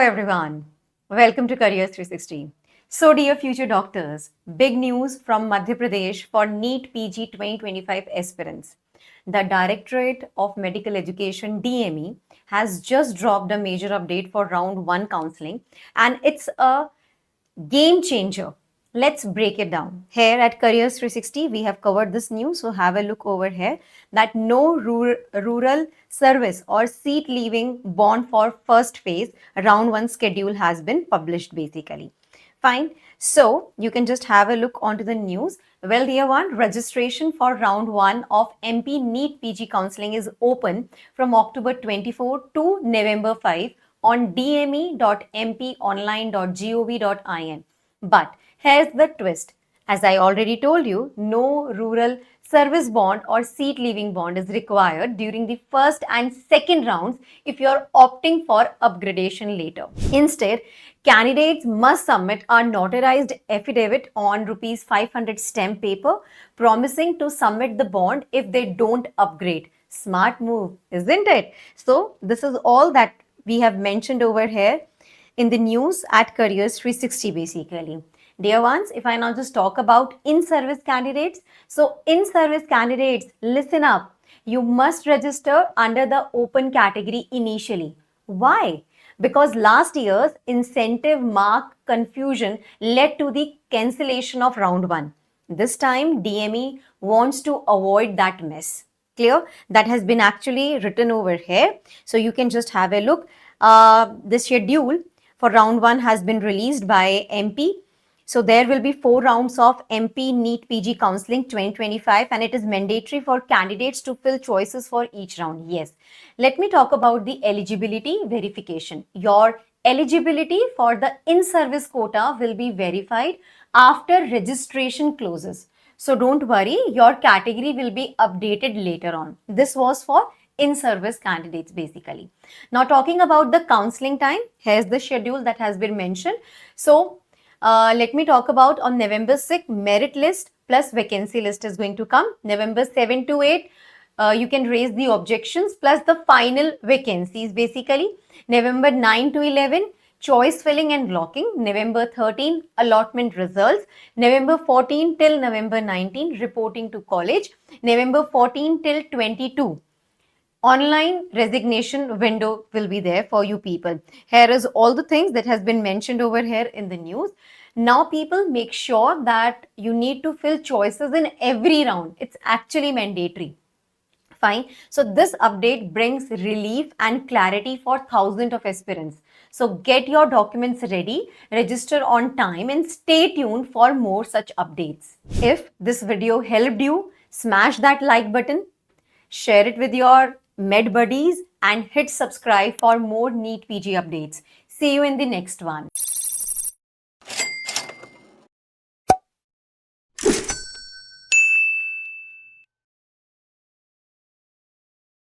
everyone. Welcome to Careers 360. So, dear future doctors, big news from Madhya Pradesh for NEET PG 2025 aspirants. The Directorate of Medical Education DME has just dropped a major update for round 1 counseling, and it's a game changer. Let's break it down. Here at Careers 360, we have covered this news. So have a look over here that no rural service or seat leaving bond for first phase round 1 schedule has been published basically. Fine. So you can just have a look onto the news. Well, dear one, registration for round 1 of MP NEET PG counseling is open from October 24 to November 5 on dme.mponline.gov.in. But here's the twist. As I already told you, no rural service bond or seat leaving bond is required during the first and second rounds if you're opting for upgradation later. Instead, candidates must submit a notarized affidavit on rupees 500 stamp paper promising to submit the bond if they don't upgrade. Smart move, isn't it? So this is all that we have mentioned over here in the news at Careers 360 basically. Dear ones, if I now just talk about in-service candidates. So in-service candidates, listen up. You must register under the open category initially. Why? Because last year's incentive mark confusion led to the cancellation of round 1. This time DME wants to avoid that mess. Clear? That has been actually written over here. So you can just have a look. The schedule for round 1 has been released by MP. So there will be 4 rounds of MP NEET PG counseling 2025 and it is mandatory for candidates to fill choices for each round. Yes. Let me talk about the eligibility verification. Your eligibility for the in-service quota will be verified after registration closes. So don't worry, your category will be updated later on. This was for in-service candidates basically. Now talking about the counseling time, here's the schedule that has been mentioned. So let me talk about on November 6, merit list plus vacancy list is going to come. November 7 to 8, you can raise the objections plus the final vacancies basically. November 9 to 11, choice filling and blocking. November 13, allotment results. November 14 till November 19, reporting to college. November 14 till 22. Online resignation window will be there for you people. Here is all the things that has been mentioned over here in the news. Now people, make sure that you need to fill choices in every round. It's actually mandatory. Fine. So this update brings relief and clarity for thousands of aspirants. So get your documents ready, register on time and stay tuned for more such updates. If this video helped you, smash that like button, share it with your med buddies and hit subscribe for more NEET PG updates. See you in the next one.